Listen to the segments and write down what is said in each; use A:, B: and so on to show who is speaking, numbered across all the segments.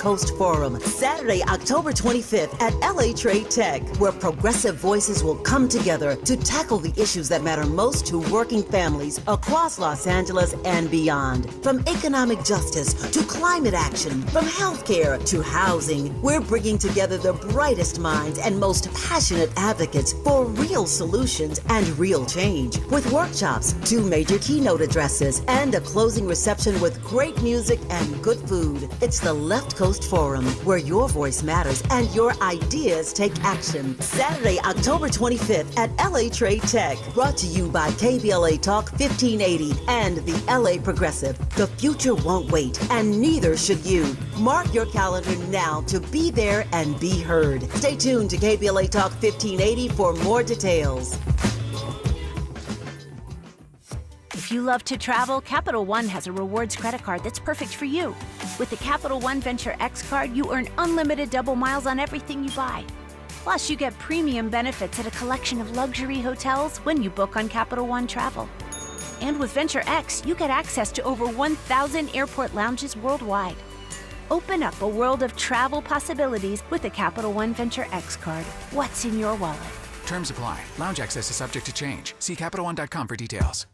A: Coast Forum, Saturday, October 25th at LA Trade Tech, where progressive voices will come together to tackle the issues that matter most to working families across Los Angeles and beyond. From economic justice to climate action, from healthcare to housing, we're bringing together the brightest minds and most passionate advocates for real solutions and real change. With workshops, 2 major keynote addresses, and a closing reception with great music and good food. It's the Left Coast Forum, where your voice matters and your ideas take action. Saturday, October 25th at LA Trade Tech. Brought to you by KBLA Talk 1580 and the LA Progressive. The future won't wait, and neither should you. Mark your calendar now to be there and be heard. Stay tuned to KBLA Talk 1580 for more details.
B: If you love to travel, Capital One has a rewards credit card that's perfect for you. With the Capital One Venture X card, you earn unlimited double miles on everything you buy. Plus, you get premium benefits at a collection of luxury hotels when you book on Capital One Travel. And with Venture X, you get access to over 1,000 airport lounges worldwide. Open up a world of travel possibilities with the Capital One Venture X card. What's in your wallet?
C: Terms apply. Lounge access is subject to change. See CapitalOne.com for details.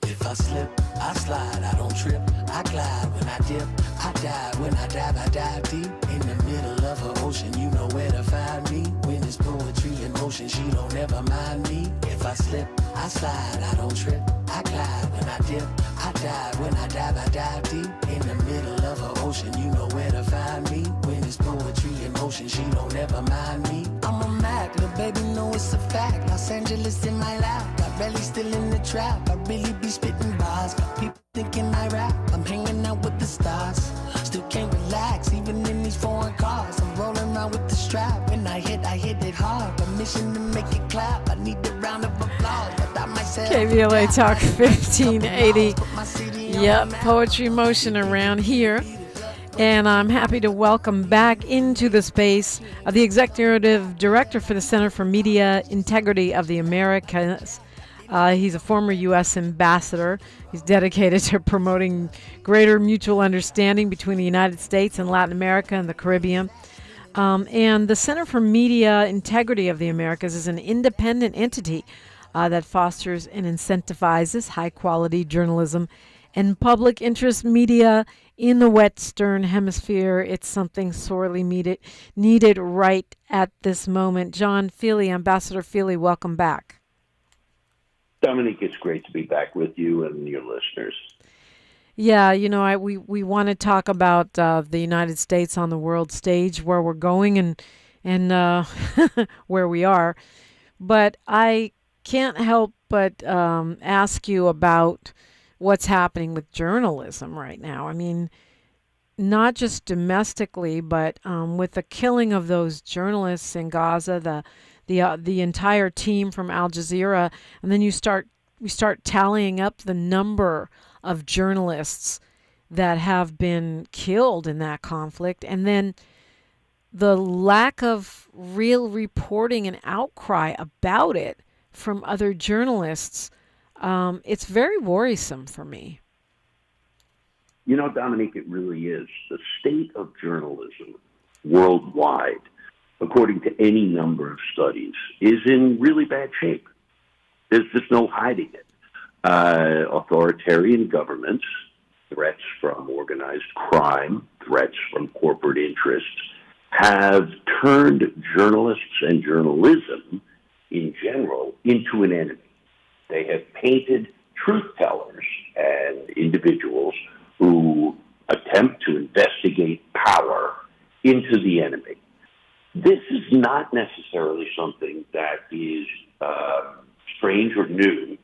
D: If I slip, I slide, I don't trip, I glide when I dip, I dive when I dive deep. In the middle of an ocean, you know where to find me. When it's poetry in motion, she don't ever mind me. If I slip, I slide, I don't trip, I glide when I dip, I dive when I dive deep. In the middle of an ocean, you know where to find me. When it's poetry in motion, she don't ever mind me. I'm a Mac, little baby, know it's a fact. Los Angeles in my lap, got belly still in the trap. I really be spitting bars, got people thinking I rap. I'm hanging out with the stars, still can't relax, even in these foreign cars. I'm rolling around with the strap, when I hit it hard. Permission to make it clap, I need a round of applause, but I might say
E: KBLA Talk 1580. Yep, poetry motion around here. And I'm happy to welcome back into the space of the Executive Director for the Center for Media Integrity of the Americas. He's a former U.S. ambassador. He's dedicated to promoting greater mutual understanding between the United States and Latin America and the Caribbean. And the Center for Media Integrity of the Americas is an independent entity that fosters and incentivizes high-quality journalism and public interest media in the Western Hemisphere. It's something sorely needed right at this moment. John Feeley, Ambassador Feeley, welcome back.
F: Dominique, it's great to be back with you and your listeners.
E: Yeah, you know, we want to talk about the United States on the world stage, where we're going and where we are. But I can't help but ask you about what's happening with journalism right now. I mean, not just domestically, but with the killing of those journalists in Gaza, the entire team from Al Jazeera, and then we start tallying up the number of journalists that have been killed in that conflict, and then the lack of real reporting and outcry about it from other journalists. It's very worrisome for me.
F: You know, Dominique, it really is. The state of journalism worldwide, according to any number of studies, is in really bad shape. There's just no hiding it. Authoritarian governments, threats from organized crime, threats from corporate interests, have turned journalists and journalism in general into an enemy. They have painted truth tellers and individuals who attempt to investigate power into the enemy. This is not necessarily something that is strange or new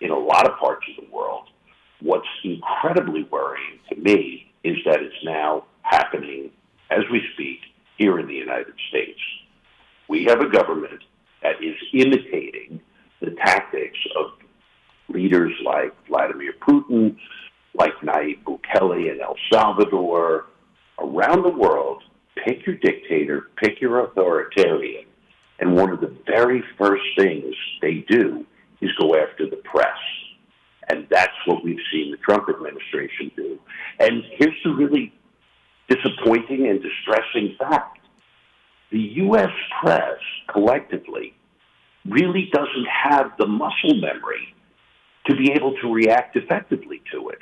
F: in a lot of parts of the world. What's incredibly worrying to me is that it's now happening as we speak here in the United States. We have a government that is imitating the tactics of leaders like Vladimir Putin, like Nayib Bukele in El Salvador. Around the world, pick your dictator, pick your authoritarian, And one of the very first things they do is go after the press. And that's what we've seen the Trump administration do. And here's the really disappointing and distressing fact. The U.S. press, collectively, really doesn't have the muscle memory to be able to react effectively to it.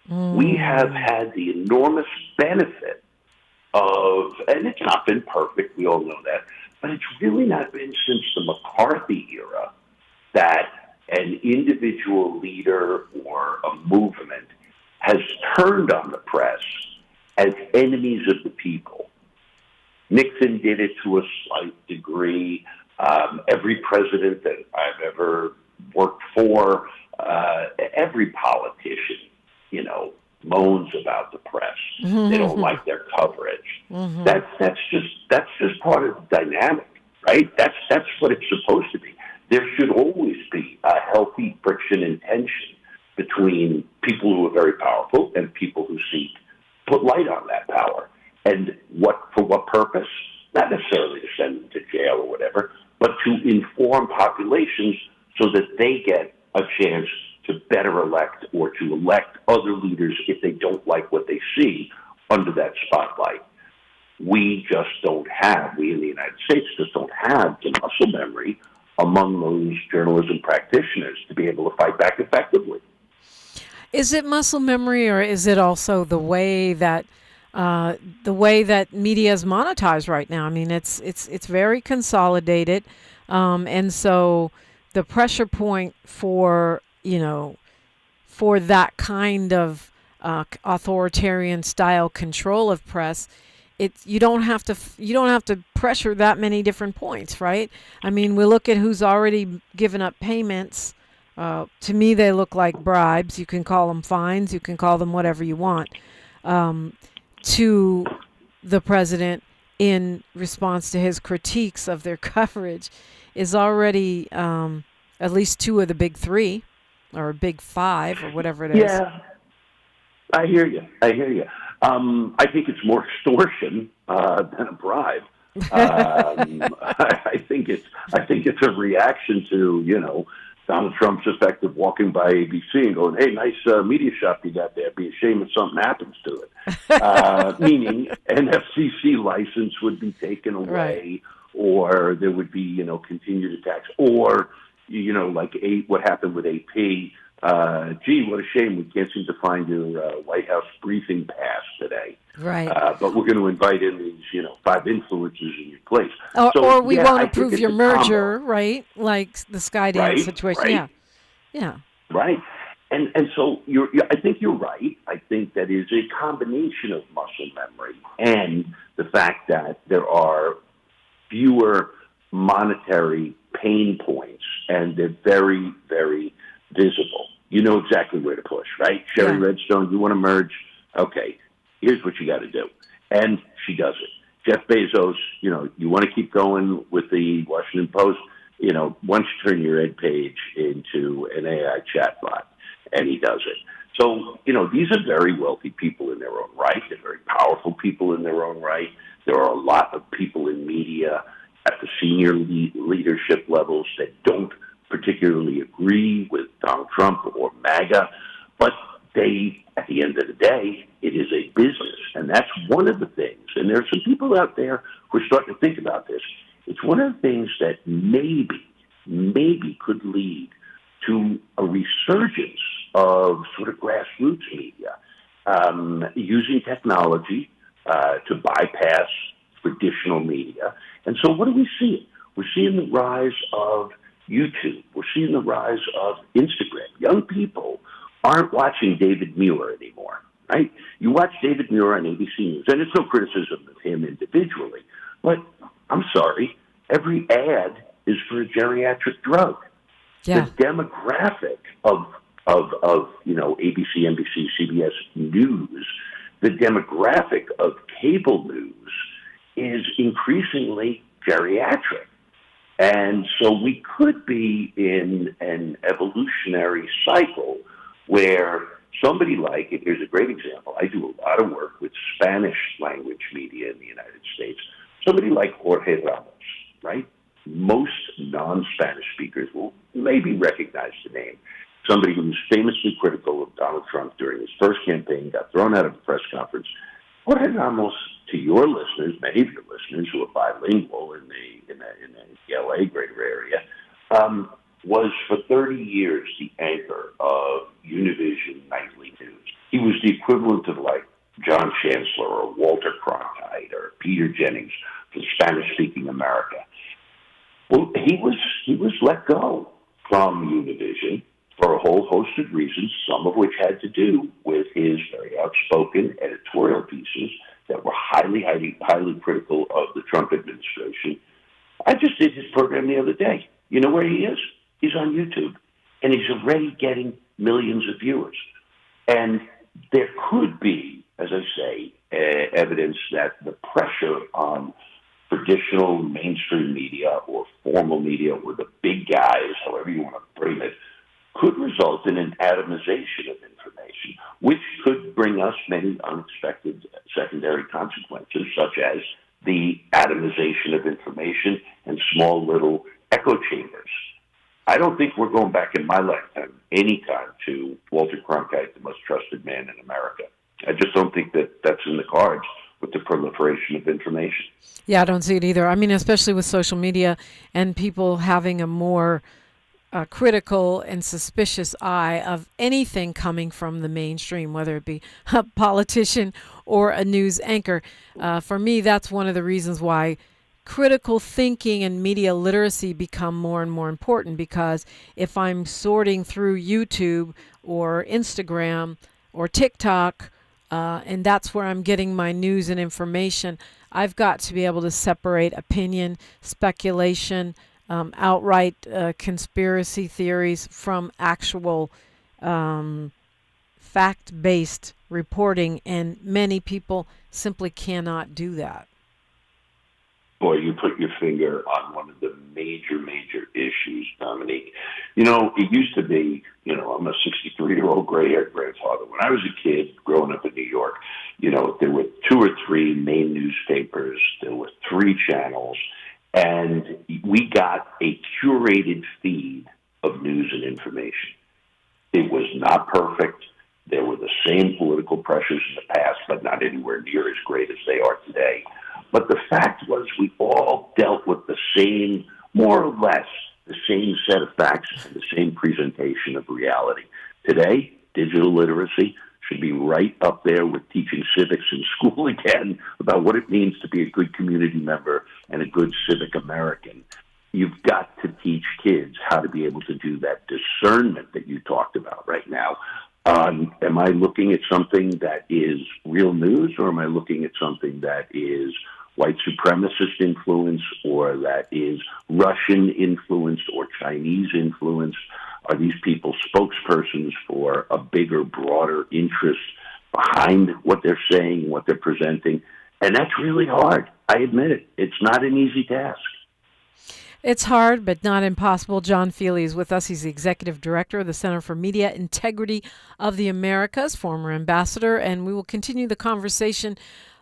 F: We have had the enormous benefit of, and it's not been perfect, we all know that, but it's really not been since the McCarthy era that an individual leader or a movement has turned on the press as enemies of the people. Nixon did it to a slight degree. Every president that I've ever worked for, every politician, moans about the press. They don't like their coverage. That's just part of the dynamic, right? That's what it's supposed to be. There should always be a healthy friction and tension between people who are very powerful and people who seek to put light on that power. And for what purpose? Not necessarily to send them to jail or whatever, but to inform populations so that they get a chance to better elect or to elect other leaders if they don't like what they see under that spotlight. We in the United States just don't have the muscle memory among those journalism practitioners to be able to fight back effectively.
E: Is it muscle memory, or is it also the way that media is monetized right now? I mean, it's very consolidated, and so the pressure point for that kind of authoritarian style control of press, you don't have to pressure that many different points, right? I mean, we look at who's already given up payments. To me, they look like bribes. You can call them fines. You can call them whatever you want. To the president in response to his critiques of their coverage is already at least two of the big three or big five or whatever it is.
F: Yeah, I hear you. I think it's more extortion than a bribe. I think it's a reaction to, Donald Trump's effect of walking by ABC and going, "Hey, nice media shop you got there. Be a shame if something happens to it." Meaning an FCC license would be taken away, right, or there would be, continued attacks, or, like what happened with AP. Gee, what a shame we can't seem to find your White House briefing pass today. Right. But we're going to invite in these, 5 influencers in your place.
E: Or we won't approve your merger, right? Like the Skydance situation.
F: Right.
E: Yeah.
F: Right. And so I think you're right. I think that is a combination of muscle memory and the fact that there are fewer monetary pain points, and they're very, very visible. You know exactly where to push, right? Sherry Redstone, you want to merge? Okay, here's what you got to do. And she does it. Jeff Bezos, you want to keep going with the Washington Post? Once you turn your ed page into an AI chatbot, and he does it. So, these are very wealthy people in their own right. They're very powerful people in their own right. There are a lot of people in media at the senior leadership levels that don't particularly agree with Donald Trump or MAGA, but they, at the end of the day, it is a business. And that's one of the things, and there are some people out there who are starting to think about this. It's one of the things that maybe could lead to a resurgence of sort of grassroots media, using technology to bypass traditional media. And so what are we seeing? We're seeing the rise of YouTube. We're seeing the rise of Instagram. Young people aren't watching David Muir anymore, right? You watch David Muir on ABC News, and it's no criticism of him individually, but I'm sorry, every ad is for a geriatric drug. Yeah. The demographic of ABC, NBC, CBS News, the demographic of cable news is increasingly geriatric. And so we could be in an evolutionary cycle where somebody here's a great example. I do a lot of work with Spanish language media in the United States. Somebody like Jorge Ramos, right? most non-Spanish speakers will maybe recognize the name. Somebody who was famously critical of Donald Trump during his first campaign, got thrown out of a press conference. Jorge Ramos, to your listeners, many of your listeners who are bilingual in the LA greater area, was for 30 years the anchor of Univision Nightly News. He was the equivalent of like John Chancellor or Walter Cronkite or Peter Jennings for Spanish-speaking America. Well, he was let go from Univision for a whole host of reasons, some of which had to do with his very outspoken editorial pieces that were highly critical of the Trump administration. I just did his program the other day. You know where he is? He's on YouTube, and he's already getting millions of viewers. And there could be, as I say, evidence that the pressure on traditional mainstream media or formal media or the big guys, however you want to frame it, could result in an atomization of information, which could bring us many unexpected secondary consequences, such as the atomization of information and small little echo chambers. I don't think we're going back in my lifetime anytime to Walter Cronkite, the most trusted man in America. I just don't think that that's in the cards with the proliferation of information.
E: Yeah, I don't see it either. I mean, especially with social media and people having a more critical and suspicious eye of anything coming from the mainstream, whether it be a politician or a news anchor. For me, that's one of the reasons why critical thinking and media literacy become more and more important, because if I'm sorting through YouTube or Instagram or TikTok, and that's where I'm getting my news and information, I've got to be able to separate opinion, speculation, outright conspiracy theories from actual fact-based reporting, and many people simply cannot do that.
F: Boy, you put your finger on one of the major issues, Dominique. You know, it used to be, I'm a 63-year-old gray-haired grandfather. When I was a kid growing up in New York, there were 2 or 3 main newspapers. There were 3 channels. And we got a curated feed of news and information. It was not perfect. There were the same political pressures in the past, but not anywhere near as great as they are today. But the fact was we all dealt with the same, more or less, the same set of facts and the same presentation of reality. Today, digital literacy should be right up there with teaching civics in school again about what it means to be a good community member and a good civic American. You've got to teach kids how to be able to do that discernment that you talked about right now. Am I looking at something that is real news, or am I looking at something that is white supremacist influence, or that is Russian influenced or Chinese influenced? Are these people spokespersons for a bigger, broader interest behind what they're saying, what they're presenting? And that's really hard. I admit it. It's not an easy task.
E: It's hard, but not impossible. John Feeley is with us. He's the executive director of the Center for Media Integrity of the Americas, former ambassador, and we will continue the conversation.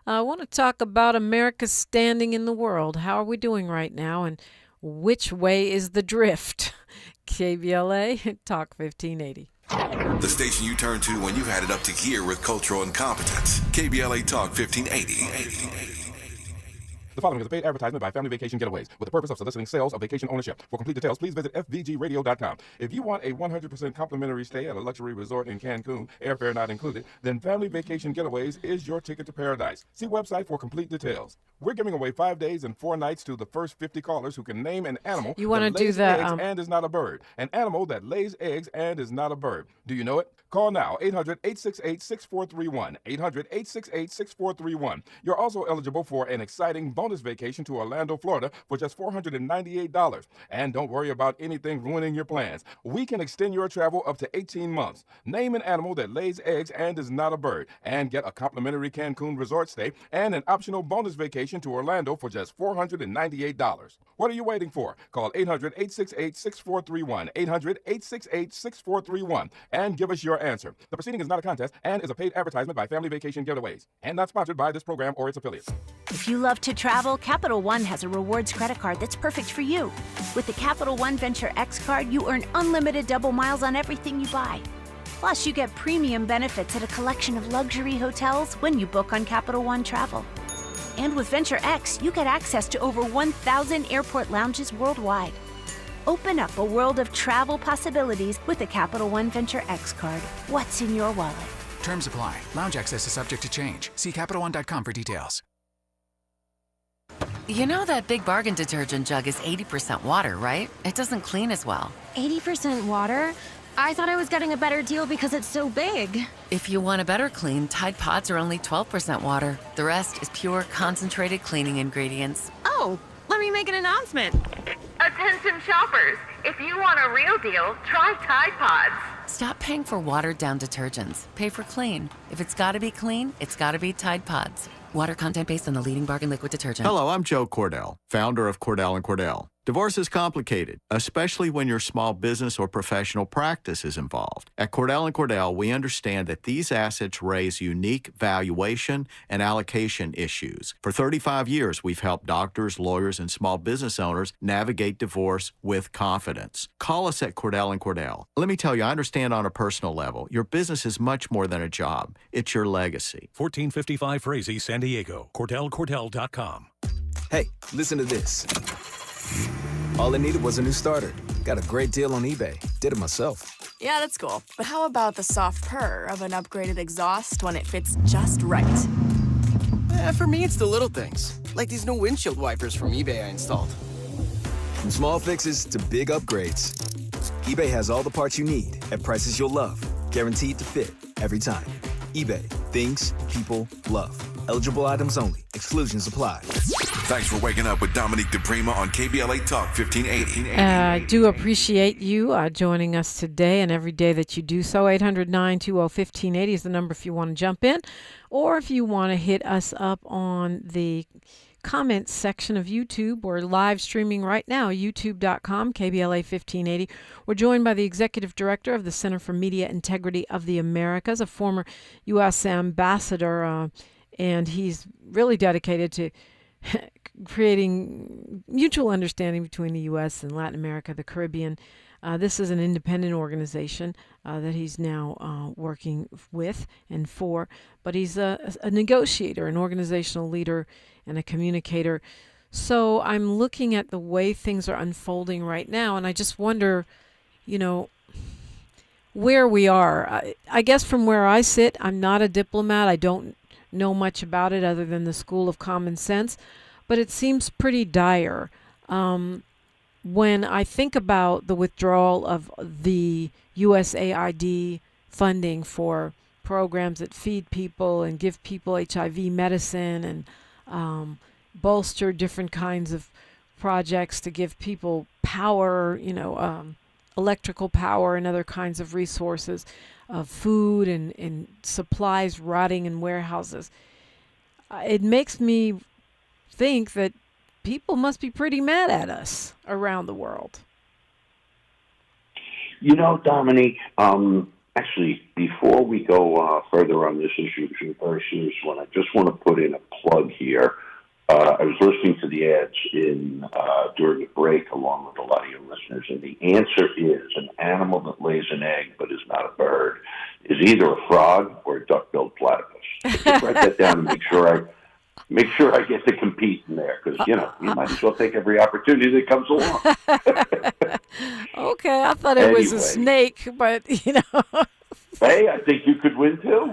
E: I want to talk about America's standing in the world. How are we doing right now, and which way is the drift? KBLA, Talk 1580.
G: The station you turn to when you've had it up to gear with cultural incompetence. KBLA Talk 1580.
H: The following is a paid advertisement by Family Vacation Getaways with the purpose of soliciting sales of vacation ownership. For complete details, please visit fvgradio.com. If you want a 100% complimentary stay at a luxury resort in Cancun, airfare not included, then Family Vacation Getaways is your ticket to paradise. See website for complete details. We're giving away 5 days and 4 nights to the first 50 callers who can name an animal
E: you want to do
H: lays
E: that,
H: eggs and is not a bird. An animal that lays eggs and is not a bird. Do you know it? Call now, 800-868-6431, 800-868-6431. You're also eligible for an exciting bonus vacation to Orlando, Florida for just $498. And don't worry about anything ruining your plans. We can extend your travel up to 18 months. Name an animal that lays eggs and is not a bird, and get a complimentary Cancun resort stay and an optional bonus vacation to Orlando for just $498. What are you waiting for? Call 800-868-6431, 800-868-6431, and give us your answer. The proceeding is not a contest and is a paid advertisement by Family Vacation Getaways, and not sponsored by this program or its affiliates.
B: If you love to travel, travel, Capital One has a rewards credit card that's perfect for you. With the Capital One Venture X card, you earn unlimited double miles on everything you buy. Plus, you get premium benefits at a collection of luxury hotels when you book on Capital One Travel. And with Venture X, you get access to over 1,000 airport lounges worldwide. Open up a world of travel possibilities with the Capital One Venture X card. What's in your wallet?
C: Terms apply. Lounge access is subject to change. See CapitalOne.com for details.
I: You know that Big Bargain detergent jug is 80% water, right? It doesn't clean as well.
J: 80% water? I thought I was getting a better deal because it's so big.
I: If you want a better clean, Tide Pods are only 12% water. The rest is pure, concentrated cleaning ingredients.
J: Oh, let me make an announcement.
K: Attention shoppers, if you want a real deal, try Tide Pods.
I: Stop paying for watered-down detergents. Pay for clean. If it's gotta be clean, it's gotta be Tide Pods. Water content based on the leading bargain liquid detergent.
L: Hello, I'm Joe Cordell, founder of Cordell & Cordell. Divorce is complicated, especially when your small business or professional practice is involved. At Cordell & Cordell, we understand that these assets raise unique valuation and allocation issues. For 35 years, we've helped doctors, lawyers, and small business owners navigate divorce with confidence. Call us at Cordell & Cordell. Let me tell you, I understand on a personal level, your business is much more than a job. It's your legacy.
M: 1455 Frazee, San Diego. CordellCordell.com.
N: Hey, listen to this. All I needed was a new starter. Got a great deal on eBay. Did it myself.
O: Yeah, that's cool. But how about the soft purr of an upgraded exhaust when it fits just right?
P: For me, it's the little things. Like these new windshield wipers from eBay I installed.
N: From small fixes to big upgrades, eBay has all the parts you need at prices you'll love. Guaranteed to fit every time. eBay. Things people love. Eligible items only. Exclusions apply.
G: Thanks for waking up with Dominique DiPrima on KBLA Talk 1580.
E: I do appreciate you joining us today and every day that you do so. 800-920-1580 is the number if you want to jump in, or if you want to hit us up on the comments section of YouTube. We're live streaming right now, youtube.com, KBLA 1580. We're joined by the Executive Director of the Center for Media Integrity of the Americas, a former U.S. ambassador, and he's really dedicated to creating mutual understanding between the U.S. and Latin America, the Caribbean. This is an independent organization that he's now working with and for, but he's a negotiator, an organizational leader, and a communicator. So I'm looking at the way things are unfolding right now, and I just wonder, where we are. I guess from where I sit, I'm not a diplomat. I don't know much about it other than the school of common sense, but it seems pretty dire. When I think about the withdrawal of the USAID funding for programs that feed people and give people HIV medicine and bolster different kinds of projects to give people power, electrical power and other kinds of resources, of food and supplies rotting in warehouses. It makes me think that people must be pretty mad at us around the world.
F: Dominique, actually, before we go further on this issue, which is a very serious one, I just want to put in a plug here. I was listening to the ads during the break along with a lot of your listeners, and the answer is an animal that lays an egg but is not a bird is either a frog or a duck-billed platypus. Just write that down and make sure I get to compete in there, because, you might as well take every opportunity that comes along.
E: Okay, I thought it was a snake, but,
F: Hey, I think you could win, too.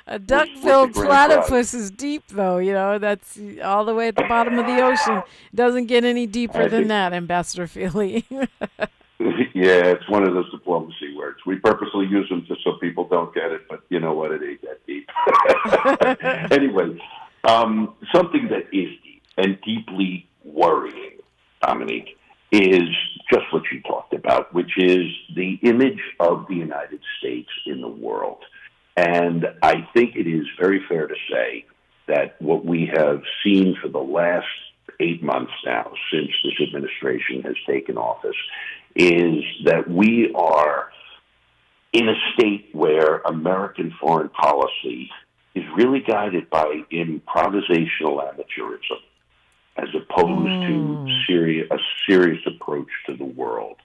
E: A duck-billed platypus is deep, though. That's all the way at the bottom of the ocean. Doesn't get any deeper than that, Ambassador Feeley.
F: Yeah, it's one of those diplomacy words. We purposely use them just so people don't get it, but you know what? It ain't that deep. Anyway, something that is deep and deeply worrying, Dominique, is just what you talked about, which is the image of the United States in the world. And I think it is very fair to say that what we have seen for the last 8 months now, since this administration has taken office, is that we are in a state where American foreign policy is really guided by improvisational amateurism as opposed to a serious approach to the world.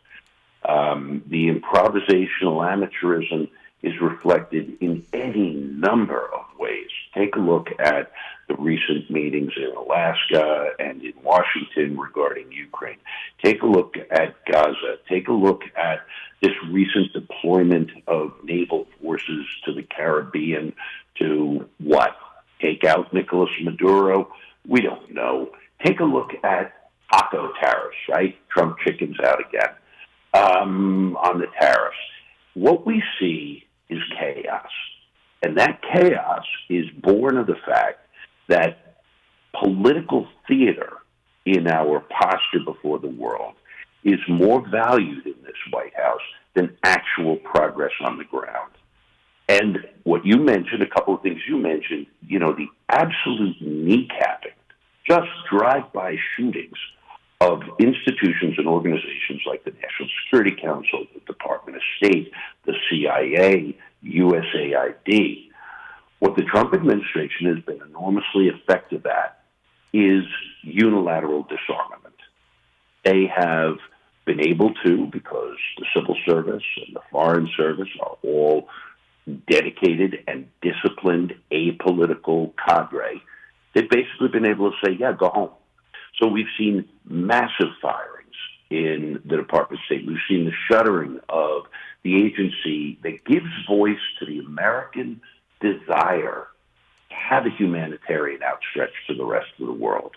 F: The improvisational amateurism is reflected in any number of ways. Take a look at the recent meetings in Alaska and in Washington regarding Ukraine. Take a look at Gaza. Take a look at this recent deployment of naval forces to the Caribbean to what? Take out Nicolas Maduro? We don't know. Take a look at taco tariffs, right? Trump chickens out again on the tariffs. What we see is chaos. And that chaos is born of the fact that political theater in our posture before the world is more valued in this White House than actual progress on the ground. And what you mentioned, a couple of things you mentioned, the absolute kneecapping, just drive-by shootings of institutions and organizations like the National Security Council, the Department of State, the CIA, USAID. What the Trump administration has been enormously effective at is unilateral disarmament. They have been able to, because the civil service and the foreign service are all dedicated and disciplined, apolitical cadre, they've basically been able to say, yeah, go home. So we've seen massive firings in the Department of State. We've seen the shuttering of the agency that gives voice to the American desire to have a humanitarian outstretch to the rest of the world,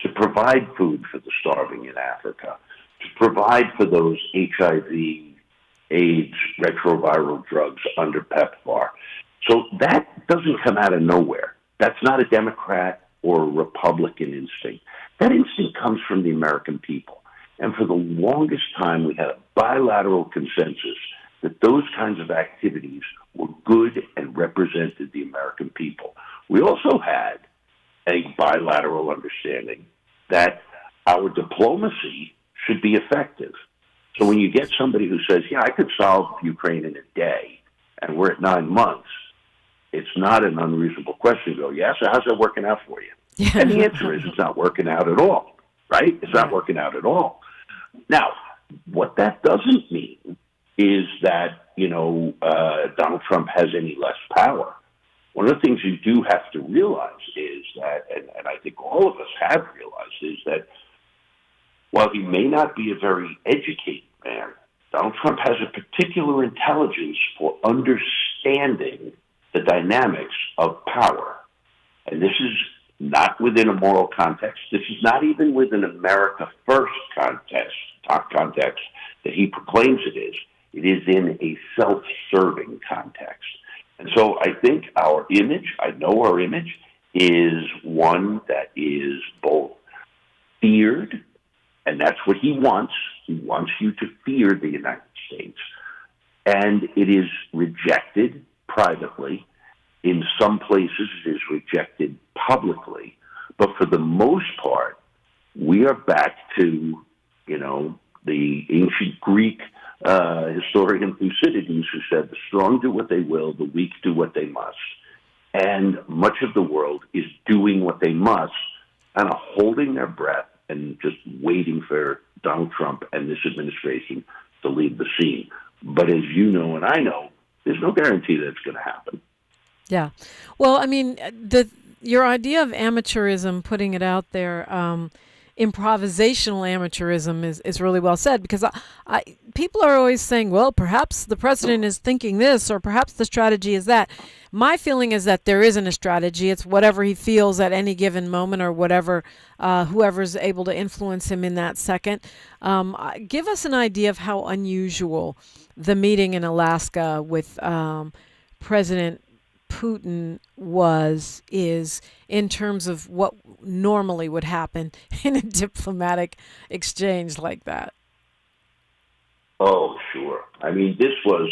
F: to provide food for the starving in Africa, to provide for those HIV, AIDS, retroviral drugs under PEPFAR. So that doesn't come out of nowhere. That's not a Democrat or a Republican instinct. That instinct comes from the American people. And for the longest time, we had a bilateral consensus that those kinds of activities were good and represented the American people. We also had a bilateral understanding that our diplomacy should be effective. So when you get somebody who says, yeah, I could solve Ukraine in a day, and we're at 9 months, it's not an unreasonable question to go, yeah, so how's that working out for you? And the answer is it's not working out at all, right? It's not working out at all. Now, what that doesn't mean is that, Donald Trump has any less power. One of the things you do have to realize is that, and I think all of us have realized, is that while he may not be a very educated man, Donald Trump has a particular intelligence for understanding the dynamics of power. And this is not within a moral context. This is not even within America First context that he proclaims it is. It is in a self-serving context. And so I think our image, is one that is both feared, and that's what he wants. He wants you to fear the United States. And it is rejected privately. In some places, it is rejected publicly. But for the most part, we are back to, the ancient Greek historian Thucydides, who said, the strong do what they will, the weak do what they must. And much of the world is doing what they must, kind of holding their breath and just waiting for Donald Trump and this administration to leave the scene. But as you know and I know, there's no guarantee that it's going to happen.
E: Yeah. Well, I mean, your idea of amateurism, putting it out there, improvisational amateurism is really well said, because people are always saying, well, perhaps the president is thinking this, or perhaps the strategy is that. My feeling is that there isn't a strategy. It's whatever he feels at any given moment, or whatever whoever's able to influence him in that second. Give us an idea of how unusual the meeting in Alaska with President Putin is in terms of what normally would happen in a diplomatic exchange like that.
F: Oh, sure. I mean, this was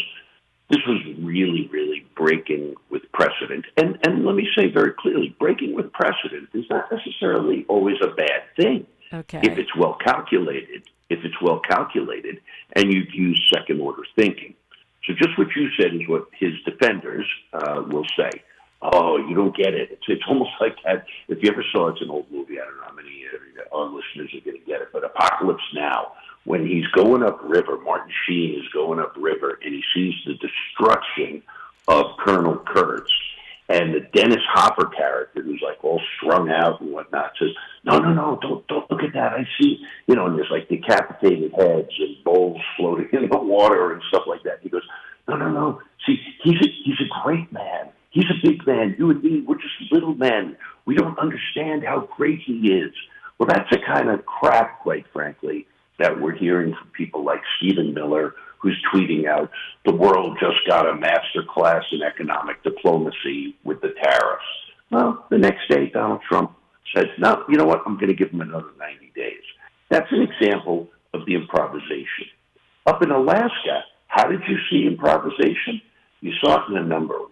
F: really, really breaking with precedent. And let me say very clearly, breaking with precedent is not necessarily always a bad thing.
E: Okay.
F: If it's well calculated, and you use second order thinking. So just what you said is what his defenders will say. Oh, you don't get it. It's almost like that. If you ever saw, it's an old movie. I don't know how many of our listeners are going to get it, but Apocalypse Now. When he's going upriver, Martin Sheen is going upriver, and he sees the destruction of Colonel Kurtz. And the Dennis Hopper character, who's like all strung out and whatnot, says, no, don't look at that. I see, and there's like decapitated heads and bowls floating in the water and stuff like that. He goes, no. See, he's a great man. He's a big man. You and me, we're just little men. We don't understand how great he is. Well, that's the kind of crap, quite frankly, that we're hearing from people like Stephen Miller, who's tweeting out, the world just got a master class in economic diplomacy with the tariffs. Well, the next day, Donald Trump says, no, you know what, I'm going to give him another 90 days. That's an example of the improvisation. Up in Alaska, how did you see improvisation? You saw it in a number of ways.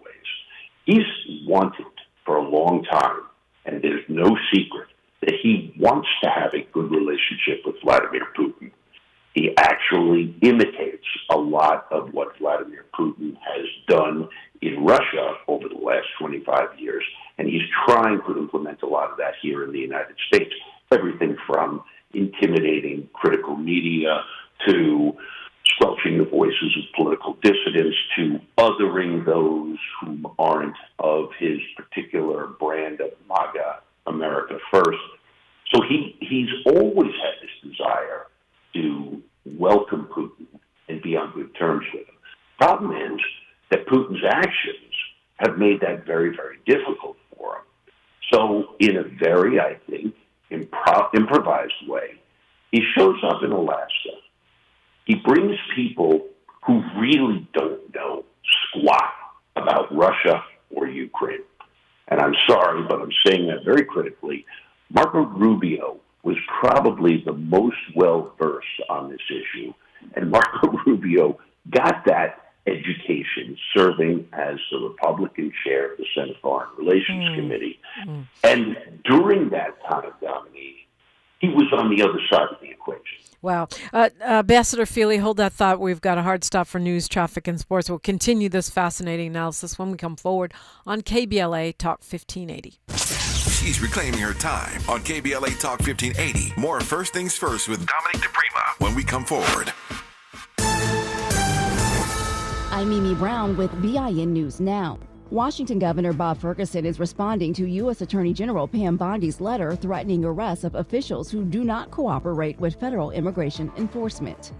F: He's wanted for a long time, and there's no secret, that he wants to have a good relationship with Vladimir Putin. He actually imitates a lot of what Vladimir Putin has done in Russia over the last 25 years, and he's trying to implement a lot of that here in the United States. Everything from intimidating critical media to squelching the voices of political dissidents to othering those who aren't of his particular brand of MAGA, America First. So he's always had this desire to welcome Putin and be on good terms with him. Problem is that Putin's actions have made that very, very difficult for him. So in a very, I think, improvised way, he shows up in Alaska. He brings people who really don't know squat about Russia or Ukraine. And I'm sorry, but I'm saying that very critically. Marco Rubio was probably the most well-versed on this issue. And Marco Rubio got that education serving as the Republican chair of the Senate Foreign Relations Committee. And during that time, Dominique, he was on the other side of the equation.
E: Wow. Ambassador Feeley, hold that thought. We've got a hard stop for news, traffic, and sports. We'll continue this fascinating analysis when we come forward on KBLA Talk 1580.
G: She's reclaiming her time on KBLA Talk 1580. More First Things First with Dominique DiPrima when we come forward.
Q: I'm Mimi Brown with BIN News Now. Washington Governor Bob Ferguson is responding to U.S. Attorney General Pam Bondi's letter threatening arrests of officials who do not cooperate with federal immigration enforcement.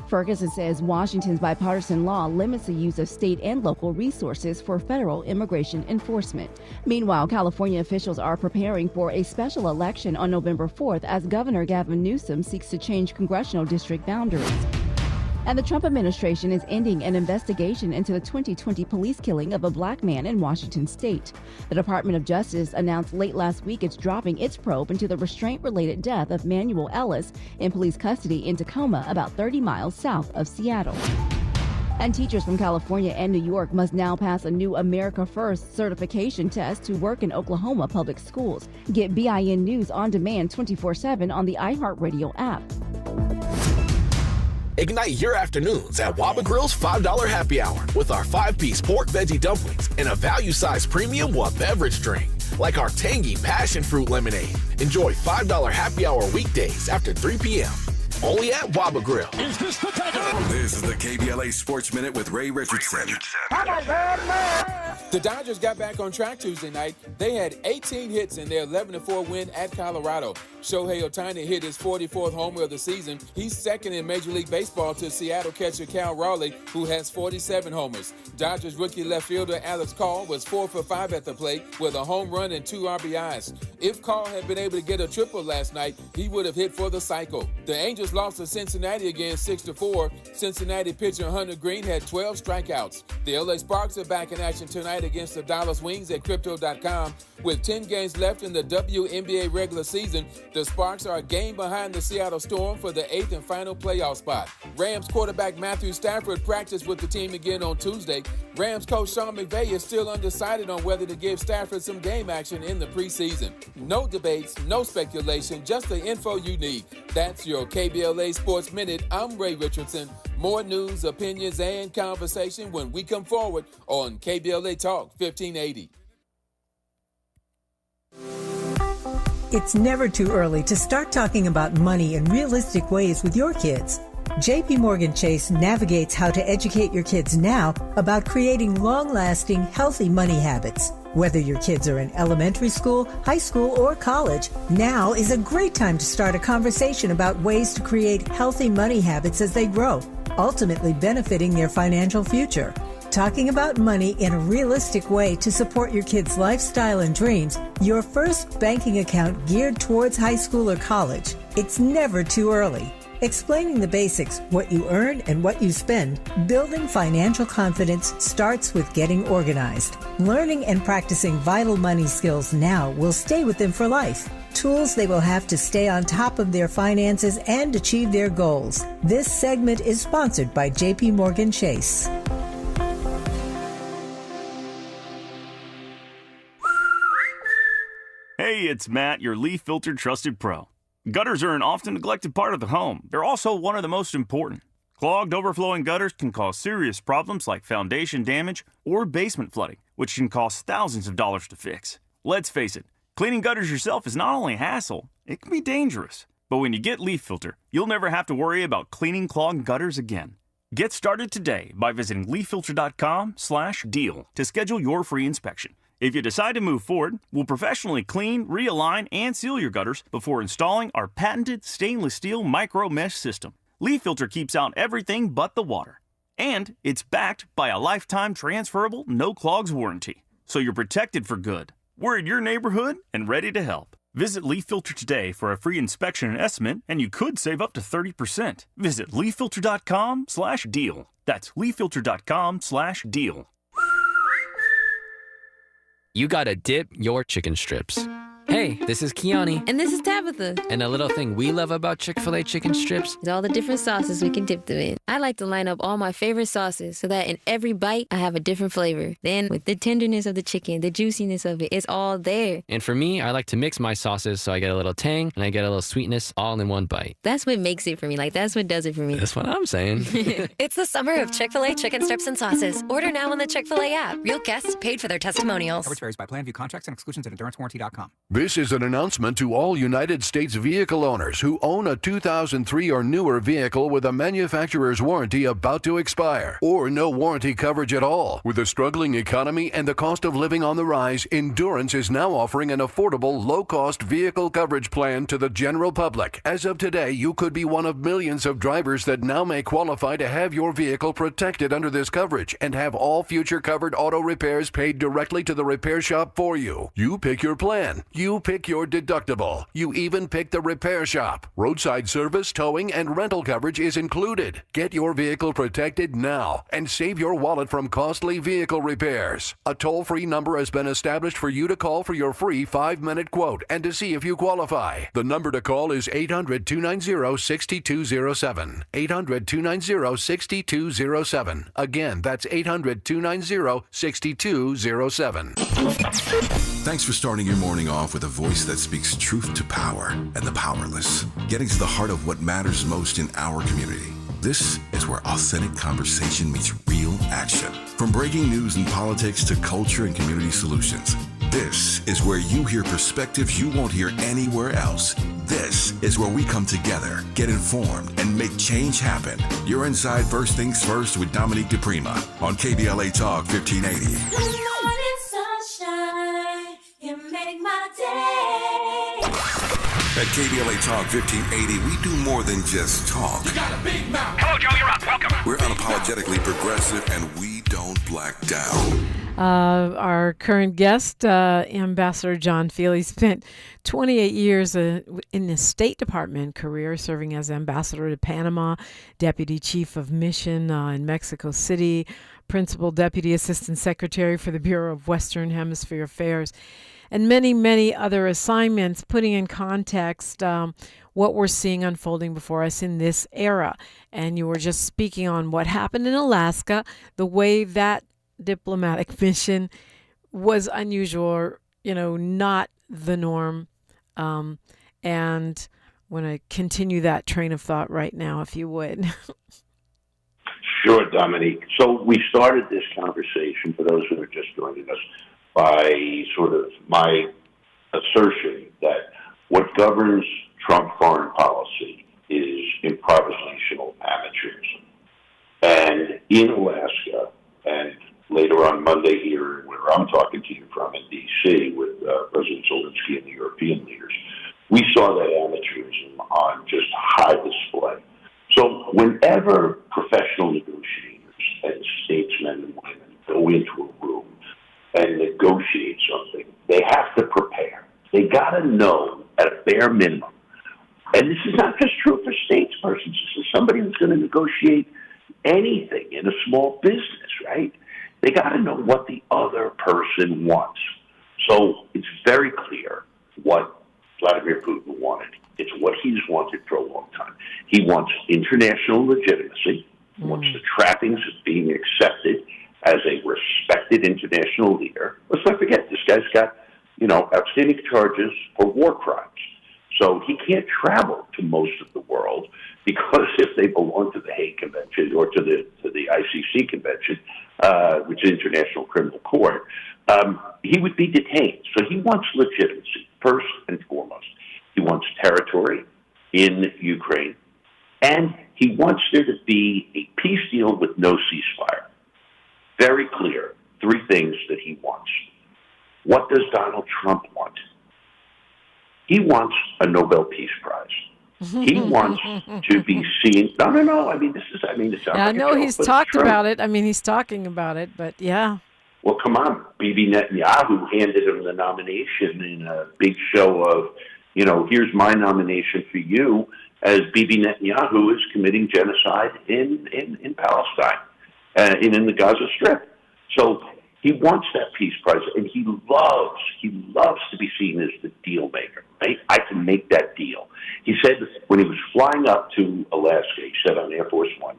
Q: Ferguson says Washington's bipartisan law limits the use of state and local resources for federal immigration enforcement. Meanwhile, California officials are preparing for a special election on November 4th as Governor Gavin Newsom seeks to change congressional district boundaries. And the Trump administration is ending an investigation into the 2020 police killing of a black man in Washington state. The Department of Justice announced late last week it's dropping its probe into the restraint-related death of Manuel Ellis in police custody in Tacoma, about 30 miles south of Seattle. And teachers from California and New York must now pass a new America First certification test to work in Oklahoma public schools. Get BIN News on demand 24/7 on the iHeartRadio app.
R: Ignite your afternoons at Waba Grill's $5 happy hour with our 5-piece pork veggie dumplings and a value-sized premium beverage drink, like our tangy passion fruit lemonade. Enjoy $5 happy hour weekdays after 3 p.m. Only at Waba Grill.
G: This is the KBLA Sports Minute with Ray Richardson.
S: The Dodgers got back on track Tuesday night. They had 18 hits in their 11-4 win at Colorado. Shohei Ohtani hit his 44th homer of the season. He's second in Major League Baseball to Seattle catcher Cal Raleigh, who has 47 homers. Dodgers rookie left fielder Alex Call was 4 for 5 at the plate with a home run and 2 RBIs. If Call had been able to get a triple last night, he would have hit for the cycle. The Angels lost to Cincinnati again 6-4. Cincinnati pitcher Hunter Green had 12 strikeouts. The LA Sparks are back in action tonight against the Dallas Wings at Crypto.com. With 10 games left in the WNBA regular season, the Sparks are a game behind the Seattle Storm for the 8th and final playoff spot. Rams quarterback Matthew Stafford practiced with the team again on Tuesday. Rams coach Sean McVay is still undecided on whether to give Stafford some game action in the preseason. No debates, no speculation, just the info you need. That's your your KBLA Sports Minute. I'm Ray Richardson. More news, opinions, and conversation when we come forward on KBLA Talk 1580.
T: It's never too early to start talking about money in realistic ways with your kids. JP Morgan Chase navigates how to educate your kids now about creating long-lasting, healthy money habits. Whether your kids are in elementary school, high school, or college, now is a great time to start a conversation about ways to create healthy money habits as they grow, ultimately benefiting their financial future. Talking about money in a realistic way to support your kids' lifestyle and dreams, your first banking account geared towards high school or college. It's never too early. Explaining the basics, what you earn and what you spend, building financial confidence starts with getting organized. Learning and practicing vital money skills now will stay with them for life. Tools they will have to stay on top of their finances and achieve their goals. This segment is sponsored by JP Morgan Chase.
U: Hey, it's Matt, your leaf filter trusted pro. Gutters are an often neglected part of the home. They're also one of the most important. Clogged, overflowing gutters can cause serious problems like foundation damage or basement flooding, which can cost thousands of dollars to fix. Let's face it, cleaning gutters yourself is not only a hassle, it can be dangerous. But when you get Leaf Filter, you'll never have to worry about cleaning clogged gutters again. Get started today by visiting leaffilter.com/deal to schedule your free inspection. If you decide to move forward, we'll professionally clean, realign, and seal your gutters before installing our patented stainless steel micro mesh system. Leaf Filter keeps out everything but the water. And it's backed by a lifetime transferable no clogs warranty. So you're protected for good. We're in your neighborhood and ready to help. Visit Leaf Filter today for a free inspection and estimate, and you could save up to 30%. Visit leaffilter.com/deal. That's leaffilter.com/deal.
V: You gotta dip your chicken strips. Hey, this is Kiani.
W: And this is Tabitha.
V: And a little thing we love about Chick-fil-A chicken strips
W: is all the different sauces we can dip them in. I like to line up all my favorite sauces so that in every bite, I have a different flavor. Then with the tenderness of the chicken, the juiciness of it, it's all there.
V: And for me, I like to mix my sauces so I get a little tang and I get a little sweetness all in one bite.
W: That's what makes it for me. Like, that's what does it for me.
V: That's what I'm saying.
X: It's the summer of Chick-fil-A chicken strips and sauces. Order now on the Chick-fil-A app. Real guests paid for their testimonials.
C: Coverage varies by plan, view contracts and exclusions at endurancewarranty.com.
Y: This is an announcement to all United States vehicle owners who own a 2003 or newer vehicle with a manufacturer's warranty about to expire, or no warranty coverage at all. With a struggling economy and the cost of living on the rise, Endurance is now offering an affordable, low-cost vehicle coverage plan to the general public. As of today, you could be one of millions of drivers that now may qualify to have your vehicle protected under this coverage and have all future covered auto repairs paid directly to the repair shop for you. You pick your plan. You pick your deductible. You even pick the repair shop. Roadside service, towing, and rental coverage is included. Get your vehicle protected now and save your wallet from costly vehicle repairs. A toll-free number has been established for you to call for your free 5-minute quote and to see if you qualify. The number to call is 800-290-6207. 800-290-6207. Again, that's 800-290-6207.
G: Thanks for starting your morning off with a voice that speaks truth to power and the powerless, getting to the heart of what matters most in our community. This is where authentic conversation meets real action. From breaking news and politics to culture and community solutions, this is where you hear perspectives you won't hear anywhere else. This is where we come together, get informed, and make change happen. You're inside First Things First with Dominique DiPrima on KBLA Talk 1580.
D: Good morning, sunshine. You make my day.
G: At KBLA Talk 1580, we do more than just talk.
D: You got a big mouth. Hello, Joe, you're up. Welcome.
G: We're unapologetically progressive, and we don't black down.
E: Our current guest, Ambassador John Feeley, spent 28 years in the State Department career, serving as ambassador to Panama, deputy chief of mission in Mexico City, principal deputy assistant secretary for the Bureau of Western Hemisphere Affairs, and many, many other assignments, putting in context what we're seeing unfolding before us in this era. And you were just speaking on what happened in Alaska, the way that diplomatic mission was unusual, not the norm, and continue that train of thought right now, if you would.
F: Sure, Dominique. So we started this conversation, for those who are just joining us, by sort of my assertion that what governs Trump foreign policy is improvisational amateurism. And in Alaska, and later on Monday here, where I'm talking to you from in D.C. with President Zelensky and the European leaders, we saw that amateurism on just high display. So whenever professional negotiators and statesmen and women go into a room and negotiate something, they have to prepare. They got to know at a bare minimum. And this is not just true for statespersons. This is somebody who's going to negotiate anything in a small business, right? They got to know what the other person wants. So it's very clear what Vladimir Putin wanted. It's what he's wanted for a long time. He wants international legitimacy. He wants the trappings of being accepted as a respected international leader. Let's not forget, this guy's got, outstanding charges for war crimes. So he can't travel to most of the world because if they belong to the Hague Convention or to the ICC Convention, which is International Criminal Court, he would be detained. So he wants legitimacy, first and foremost. He wants territory in Ukraine, and he wants there to be a peace deal with no ceasefire. Very clear, three things that he wants. What does Donald Trump want? He wants a Nobel Peace Prize. He wants to be seen. No. I mean, it sounds like
E: I know
F: a joke,
E: he's
F: but
E: talked
F: it's true.
E: about it. I mean, he's talking about it, but yeah.
F: Well, come on. Bibi Netanyahu handed him the nomination in a big show of, here's my nomination for you, as Bibi Netanyahu is committing genocide in Palestine and in the Gaza Strip. So he wants that peace prize, and he loves to be seen as the deal maker. Right? I can make that deal. He said when he was flying up to Alaska, he said on Air Force One,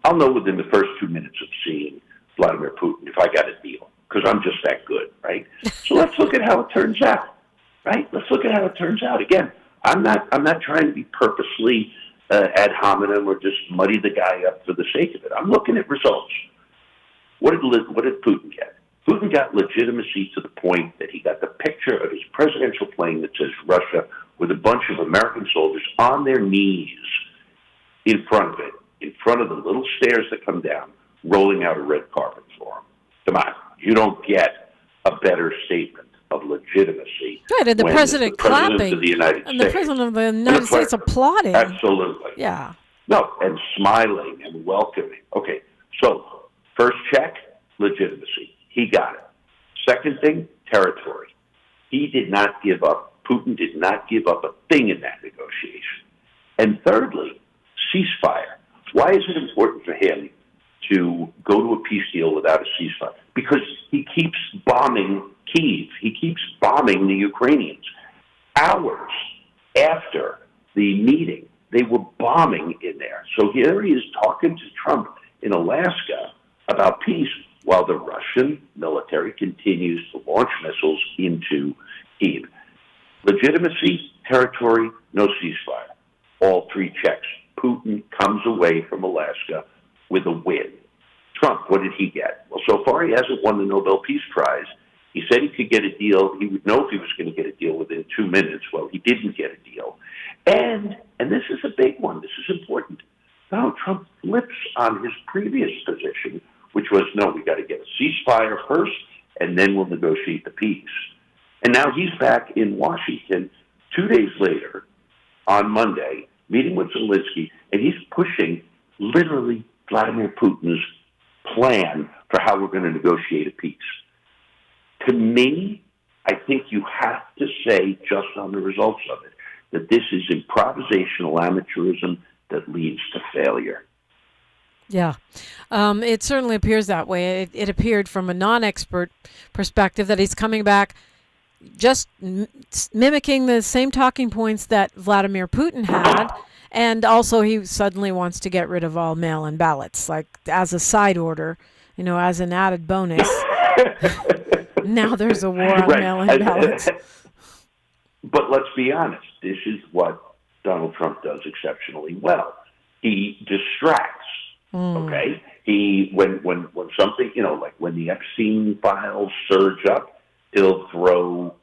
F: I'll know within the first 2 minutes of seeing Vladimir Putin if I got a deal, because I'm just that good, right? So let's look at how it turns out, right? Let's look at how it turns out. Again, I'm not trying to be purposely ad hominem or just muddy the guy up for the sake of it. I'm looking at results. What did Putin get? Putin got legitimacy to the point that he got the picture of his presidential plane that says Russia with a bunch of American soldiers on their knees in front of it, in front of the little stairs that come down, rolling out a red carpet for him. Come on, you don't get a better statement of legitimacy.
E: Right, and the president clapping,
F: of the United
E: and the president of the United States applauding.
F: Absolutely.
E: Yeah.
F: No, and smiling and welcoming. Okay, so first check, legitimacy. He got it. Second thing, territory. He did not give up. Putin did not give up a thing in that negotiation. And thirdly, ceasefire. Why is it important for him to go to a peace deal without a ceasefire? Because he keeps bombing Kyiv. He keeps bombing the Ukrainians. Hours after the meeting, they were bombing in there. So here he is talking to Trump in Alaska about peace while the Russian military continues to launch missiles into Kyiv. Legitimacy, territory, no ceasefire. All three checks. Putin comes away from Alaska with a win. Trump, what did he get? Well, so far he hasn't won the Nobel Peace Prize. He said he could get a deal. He would know if he was going to get a deal within 2 minutes. Well, he didn't get a deal. And this is a big one. This is important. Donald Trump flips on his previous position, which was, no, we got to get a ceasefire first, and then we'll negotiate the peace. And now he's back in Washington 2 days later on Monday, meeting with Zelensky, and he's pushing literally Vladimir Putin's plan for how we're going to negotiate a peace. To me, I think you have to say, just on the results of it, that this is improvisational amateurism that leads to failure.
E: Yeah, it certainly appears that way. It appeared from a non-expert perspective that he's coming back just mimicking the same talking points that Vladimir Putin had, and also he suddenly wants to get rid of all mail-in ballots, like as a side order, as an added bonus. Now there's a war on mail-in ballots.
F: But let's be honest, this is what Donald Trump does exceptionally well. He distracts. Okay, when something, like when the Epstein files surge up, he'll throw,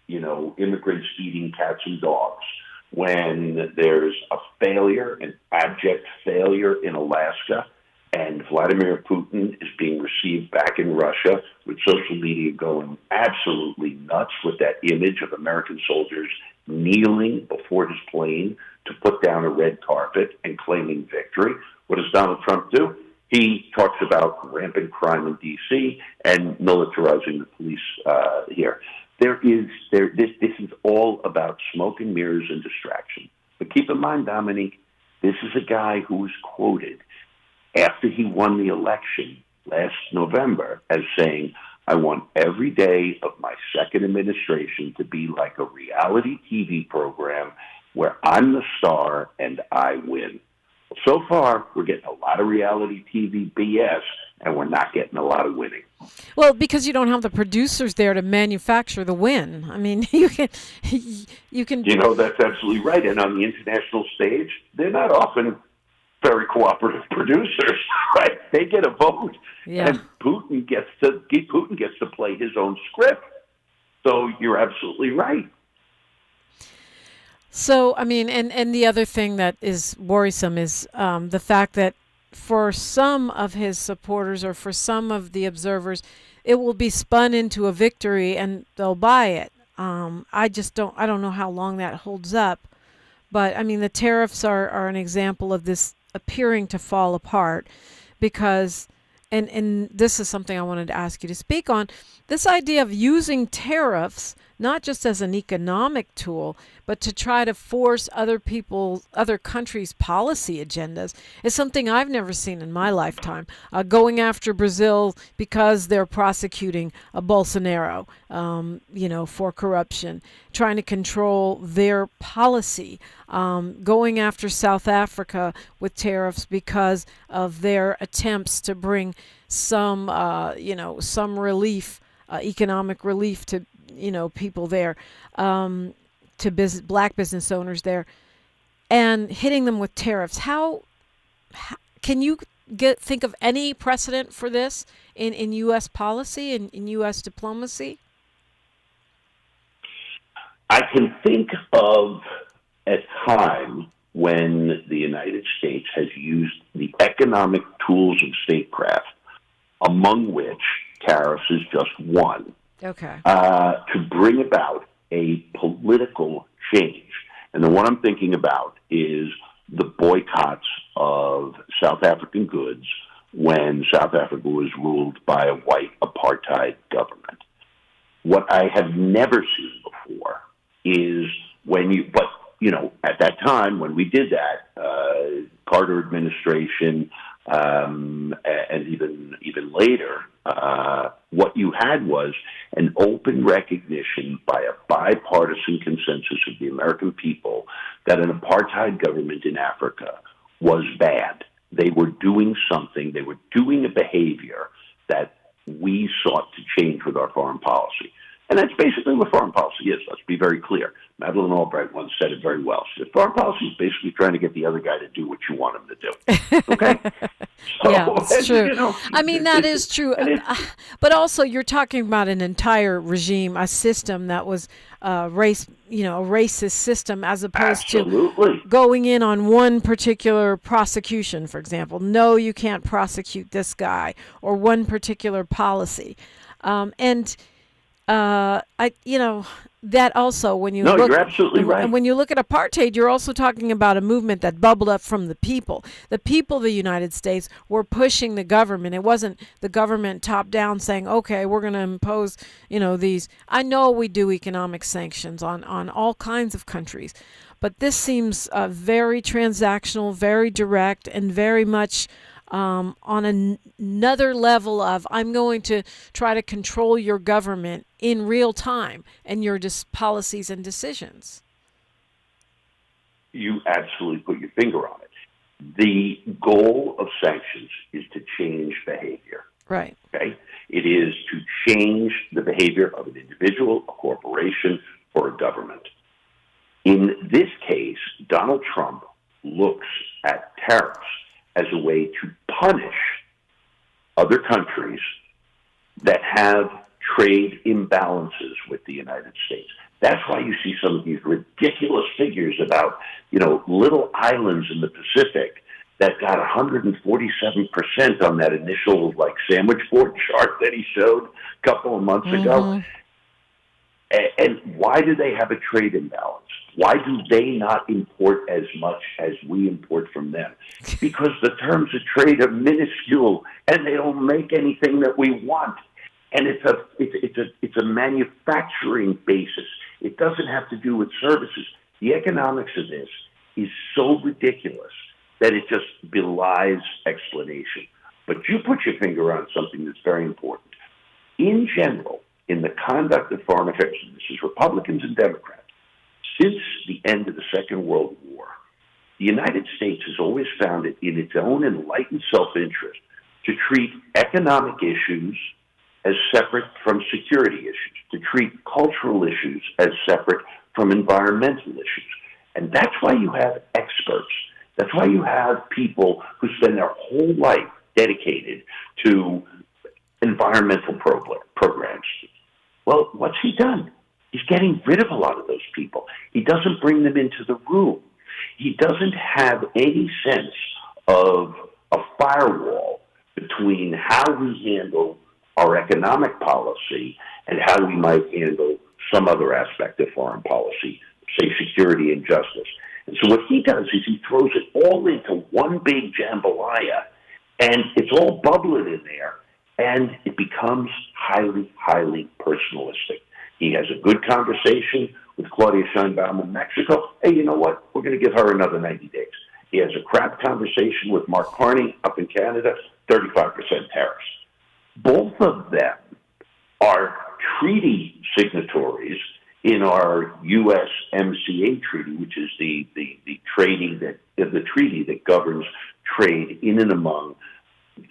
F: immigrants eating cats and dogs. When there's a failure, an abject failure in Alaska, and Vladimir Putin is being received back in Russia, with social media going absolutely nuts with that image of American soldiers kneeling before his plane to put down a red carpet and claiming victory. What does Donald Trump do? He talks about rampant crime in D.C. and militarizing the police here. This is all about smoke and mirrors and distraction. But keep in mind, Dominique, this is a guy who was quoted after he won the election last November as saying, I want every day of my second administration to be like a reality TV program where I'm the star and I win. So far, we're getting a lot of reality TV BS, and we're not getting a lot of winning.
E: Well, because you don't have the producers there to manufacture the win. I mean, you can.
F: That's absolutely right. And on the international stage, they're not often very cooperative producers, right? They get a vote, and Putin gets to play his own script. So you're absolutely right.
E: So, I mean, and the other thing that is worrisome is the fact that for some of his supporters or for some of the observers, it will be spun into a victory and they'll buy it. I don't know how long that holds up. But, I mean, the tariffs are an example of this appearing to fall apart because, and this is something I wanted to ask you to speak on, this idea of using tariffs not just as an economic tool, but to try to force other countries' policy agendas is something I've never seen in my lifetime. Going after Brazil because they're prosecuting Bolsonaro, for corruption, trying to control their policy, going after South Africa with tariffs because of their attempts to bring some relief, economic relief to people there, to black business owners there, and hitting them with tariffs. How can you think of any precedent for this in U.S. policy and in U.S. diplomacy?
F: I can think of a time when the United States has used the economic tools of statecraft, among which tariffs is just one.
E: Okay.
F: To bring about a political change. And the one I'm thinking about is the boycotts of South African goods when South Africa was ruled by a white apartheid government. What I have never seen before is at that time when we did that, Carter administration, and even later, what you had was an open recognition by a bipartisan consensus of the American people that an apartheid government in Africa was bad. They were doing something, they were doing a behavior that we sought to change with our foreign policy. And that's basically what foreign policy is. Let's be very clear. Madeleine Albright once said it very well. She said, foreign policy is basically trying to get the other guy to do what you want him to do. Okay?
E: Yeah, that's true. I mean, that is true. But also, you're talking about an entire regime, a system that was a racist system, as opposed to going in on one particular prosecution, for example. No, you can't prosecute this guy, or one particular policy. That also, when you look,
F: you're absolutely right.
E: And when you look at apartheid, you're also talking about a movement that bubbled up from the people. The people of the United States were pushing the government. It wasn't the government top down saying, okay, we're going to impose, these. I know we do economic sanctions on all kinds of countries, but this seems very transactional, very direct, and very much on another level of, I'm going to try to control your government in real time and your policies and decisions.
F: You absolutely put your finger on it. The goal of sanctions is to change behavior.
E: Right.
F: Okay? It is to change the behavior of an individual, a corporation, or a government. In this case, Donald Trump looks at tariffs as a way to punish other countries that have trade imbalances with the United States. That's why you see some of these ridiculous figures about, little islands in the Pacific that got 147% on that initial, sandwich board chart that he showed a couple of months ago. And why do they have a trade imbalance? Why do they not import as much as we import from them? Because the terms of trade are minuscule, and they don't make anything that we want. And it's a manufacturing basis. It doesn't have to do with services. The economics of this is so ridiculous that it just belies explanation. But you put your finger on something that's very important. In general, in the conduct of foreign affairs, and this is Republicans and Democrats, since the end of the Second World War, the United States has always found it in its own enlightened self-interest to treat economic issues as separate from security issues, to treat cultural issues as separate from environmental issues. And that's why you have experts. That's why you have people who spend their whole life dedicated to environmental programs. Well, what's he done? He's getting rid of a lot of those people. He doesn't bring them into the room. He doesn't have any sense of a firewall between how we handle our economic policy and how we might handle some other aspect of foreign policy, say security and justice. And so what he does is he throws it all into one big jambalaya, and it's all bubbling in there, and it becomes highly, highly personalistic. He has a good conversation with Claudia Sheinbaum in Mexico. Hey, you know what? We're going to give her another 90 days. He has a crap conversation with Mark Carney up in Canada, 35% tariffs. Both of them are treaty signatories in our USMCA treaty, which is the treaty that governs trade in and among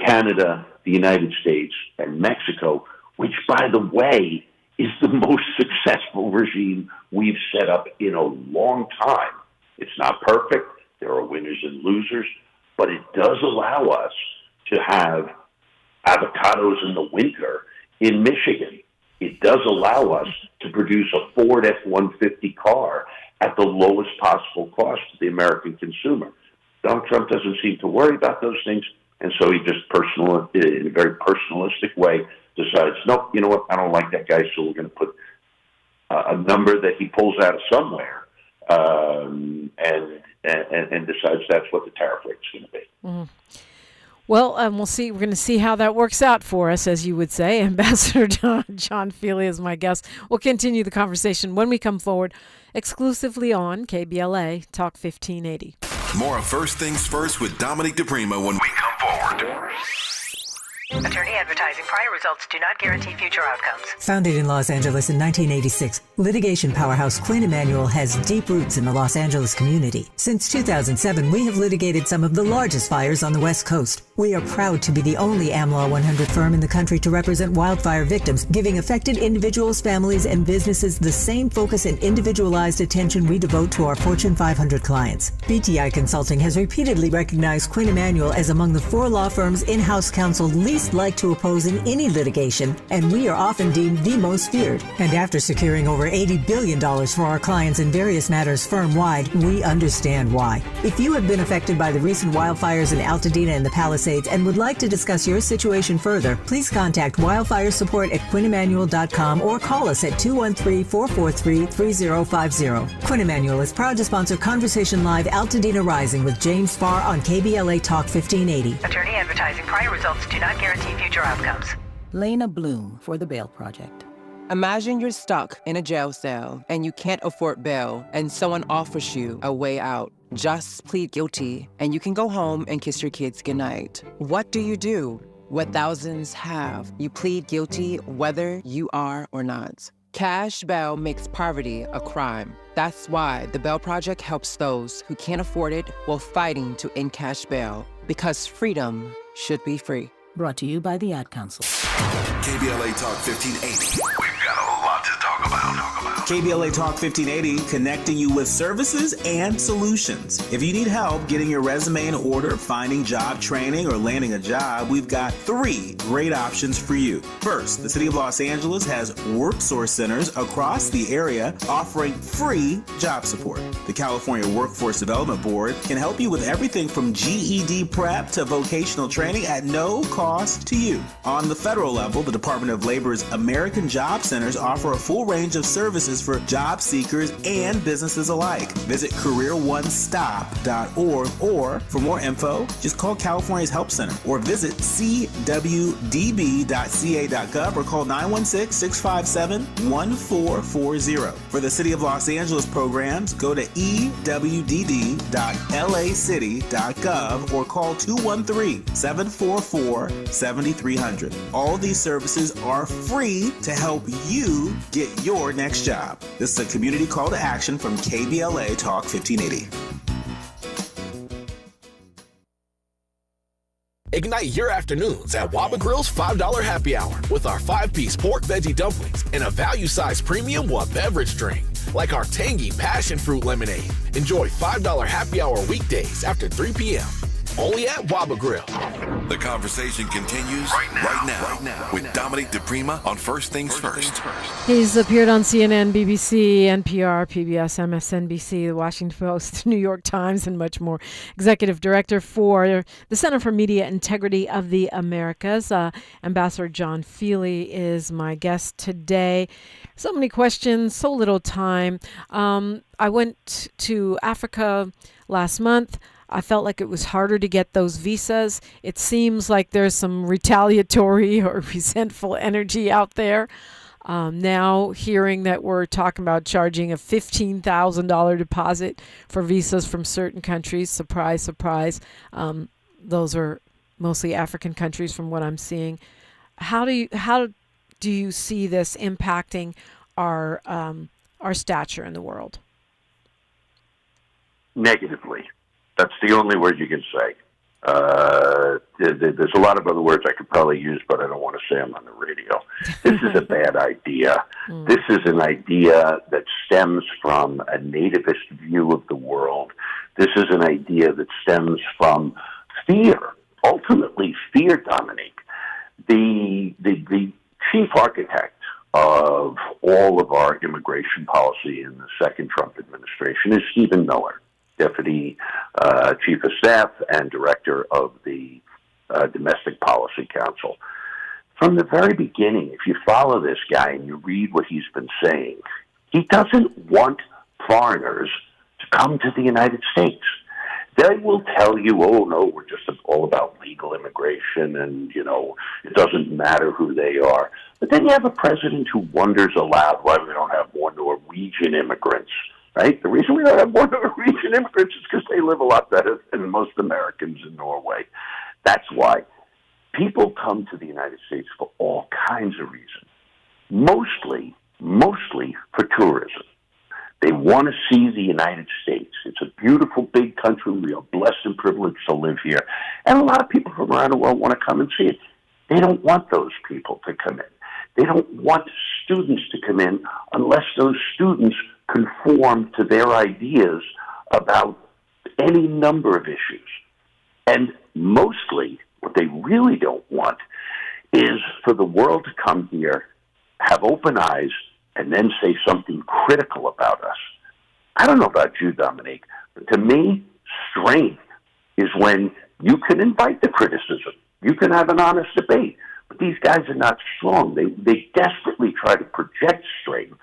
F: Canada, the United States, and Mexico, which, by the way, is the most successful regime we've set up in a long time. It's not perfect. There are winners and losers, but it does allow us to have avocados in the winter in Michigan. It does allow us to produce a Ford F-150 car at the lowest possible cost to the American consumer. Donald Trump doesn't seem to worry about those things, and so he just in a very personalistic way, decides, nope, you know what, I don't like that guy, so we're going to put a number that he pulls out of somewhere and decides that's what the tariff rate's going to be.
E: Mm. Well, we'll see. We're going to see how that works out for us, as you would say. Ambassador John Feeley is my guest. We'll continue the conversation when we come forward, exclusively on KBLA Talk 1580.
G: More of First Things First with Dominique DiPrima when we come forward.
A: Attorney advertising. Prior results do not guarantee future outcomes.
T: Founded in Los Angeles in 1986, litigation powerhouse Quinn Emanuel has deep roots in the Los Angeles community. Since 2007, we have litigated some of the largest fires on the West Coast. We are proud to be the only AmLaw 100 firm in the country to represent wildfire victims, giving affected individuals, families, and businesses the same focus and individualized attention we devote to our Fortune 500 clients. BTI Consulting has repeatedly recognized Quinn Emanuel as among the 4 law firms in-house counsel least like to oppose in any litigation, and we are often deemed the most feared. And after securing over $80 billion for our clients in various matters firm-wide, we understand why. If you have been affected by the recent wildfires in Altadena and the Palisades and would like to discuss your situation further, please contact wildfire support at QuinnEmanuel.com or call us at 213-443-3050. Quinn Emanuel is proud to sponsor Conversation Live Altadena Rising with James Farr on KBLA Talk 1580.
A: Attorney advertising. Prior results do not guarantee future outcomes.
B: Lena Bloom for the Bail Project. Imagine you're stuck in a jail cell and you can't afford bail and someone offers you a way out. Just plead guilty and you can go home and kiss your kids goodnight. What do? What thousands have. You plead guilty whether you are or not. Cash bail makes poverty a crime. That's why the Bail Project helps those who can't afford it while fighting to end cash bail. Because freedom should be free.
H: Brought to you by the Ad Council.
G: KBLA Talk 1580. We've got a lot to talk about.
H: KBLA Talk 1580, connecting you with services and solutions. If you need help getting your resume in order, finding job training, or landing a job, we've got 3 great options for you. First, the City of Los Angeles has WorkSource centers across the area offering free job support. The California Workforce Development Board can help you with everything from GED prep to vocational training at no cost to you. On the federal level, the Department of Labor's American Job Centers offer a full range of services for job seekers and businesses alike. Visit careeronestop.org, or for more info, just call California's Help Center or visit cwdb.ca.gov or call 916-657-1440. For the City of Los Angeles programs, go to ewdd.lacity.gov or call 213-744-7300. All these services are free to help you get your next job. This is a community call to action from KBLA Talk 1580.
R: Ignite your afternoons at Waba Grill's $5 happy hour with our 5-piece pork veggie dumplings and a value-sized premium beverage drink, like our tangy passion fruit lemonade. Enjoy $5 happy hour weekdays after 3 p.m. Only at Waba Grill.
G: The conversation continues right now with Dominique DiPrima on First Things First.
E: He's appeared on CNN, BBC, NPR, PBS, MSNBC, The Washington Post, New York Times, and much more. Executive Director for the Center for Media Integrity of the Americas. Ambassador John Feeley is my guest today. So many questions, so little time. I went to Africa last month. I felt like it was harder to get those visas. It seems like there's some retaliatory or resentful energy out there. Now hearing that we're talking about charging a $15,000 deposit for visas from certain countries. Surprise, surprise. Those are mostly African countries from what I'm seeing. How do you see this impacting our stature in the world?
F: Negatively. That's the only word you can say. There's a lot of other words I could probably use, but I don't want to say them on the radio. This is a bad idea. This is an idea that stems from a nativist view of the world. This is an idea that stems from fear, ultimately fear, Dominique. The chief architect of all of our immigration policy in the second Trump administration is Stephen Miller, Deputy Chief of Staff and Director of the Domestic Policy Council. From the very beginning, if you follow this guy and you read what he's been saying, he doesn't want foreigners to come to the United States. They will tell you, oh, no, we're just all about legal immigration and, it doesn't matter who they are. But then you have a president who wonders aloud why we don't have more Norwegian immigrants. Right? The reason we don't have more Norwegian immigrants is because they live a lot better than most Americans in Norway. That's why people come to the United States for all kinds of reasons, mostly for tourism. They want to see the United States. It's a beautiful, big country. We are blessed and privileged to live here. And a lot of people from around the world want to come and see it. They don't want those people to come in. They don't want students to come in unless those students conform to their ideas about any number of issues. And mostly, what they really don't want is for the world to come here, have open eyes, and then say something critical about us. I don't know about you, Dominique, but to me, strength is when you can invite the criticism. You can have an honest debate. But these guys are not strong. They desperately try to project strength.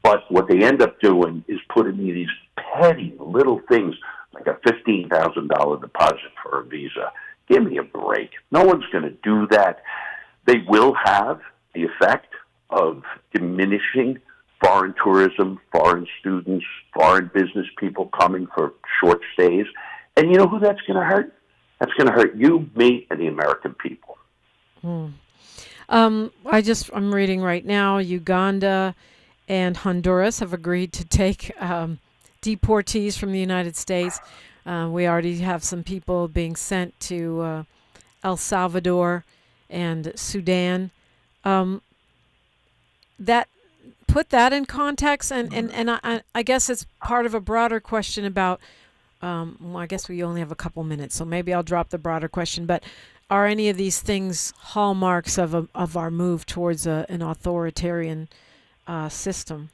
F: But what they end up doing is putting me these petty little things like a $15,000 deposit for a visa. Give me a break. No one's going to do that. They will have the effect of diminishing foreign tourism, foreign students, foreign business people coming for short stays. And you know who that's going to hurt? That's going to hurt you, me, and the American people.
E: I'm reading right now, Uganda and Honduras have agreed to take deportees from the United States. We already have some people being sent to El Salvador and Sudan. That put that in context, and I guess it's part of a broader question about. Well, I guess we only have a couple minutes, so maybe I'll drop the broader question. But are any of these things hallmarks of our move towards an authoritarian system?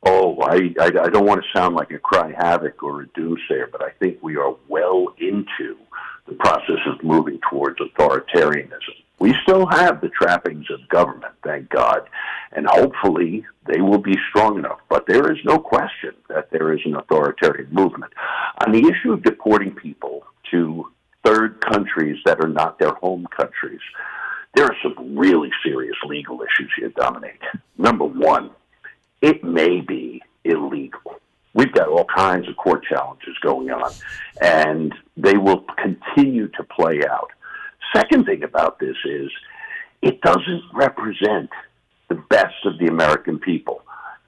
F: Oh, I don't want to sound like a cry havoc or a doomsayer, but I think we are well into the process of moving towards authoritarianism. We still have the trappings of government, thank God, and hopefully they will be strong enough. But there is no question that there is an authoritarian movement. On the issue of deporting people to third countries that are not their home countries, there are some really serious legal issues here, Dominique. Number one, it may be illegal. We've got all kinds of court challenges going on, and they will continue to play out. Second thing about this is it doesn't represent the best of the American people.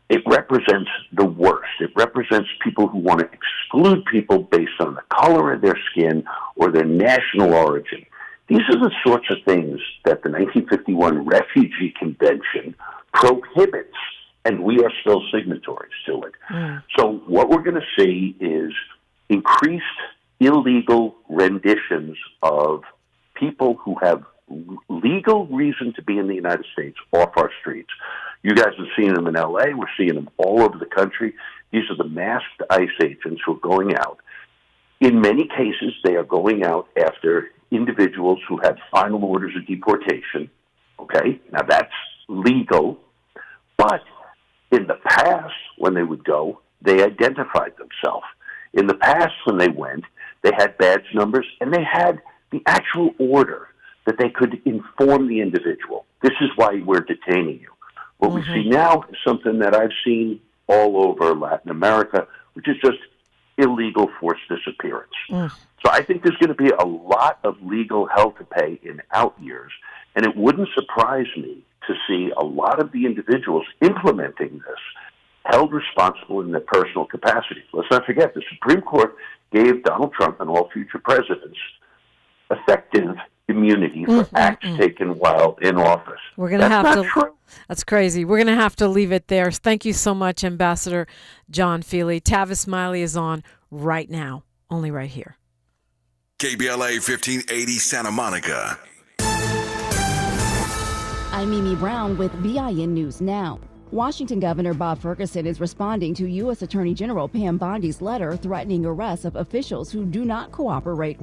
F: It represents the worst. It represents people who want to exclude people based on the color of their skin or their national origin. These are the sorts of things that the 1951 Refugee Convention prohibits, and we are still signatories to it. So what we're going to see is increased illegal renditions of people who have legal reason to be in the United States off our streets. You guys have seen them in L.A. We're seeing them all over the country. These are the masked ICE agents who are going out. In many cases, they are going out after individuals who had final orders of deportation. Okay? Now, that's legal. But in the past, when they would go, they identified themselves. In the past, when they went, they had badge numbers, and they had the actual order that they could inform the individual. This is why we're detaining you. What we see now is something that I've seen all over Latin America, which is just illegal forced disappearance. So I think there's going to be a lot of legal hell to pay in out years, and it wouldn't surprise me to see a lot of the individuals implementing this held responsible in their personal capacity. Let's not forget, the Supreme Court gave Donald Trump and all future presidents effective immunity for acts taken while in office.
E: We're going to have to. That's crazy. We're going to have to leave it there. Thank you so much, Ambassador John Feeley. Tavis Smiley is on right now, only right here.
G: KBLA 1580 Santa Monica.
Q: I'm Mimi Brown with BIN News Now. Washington Governor Bob Ferguson is responding to U.S. Attorney General Pam Bondi's letter threatening arrests of officials who do not cooperate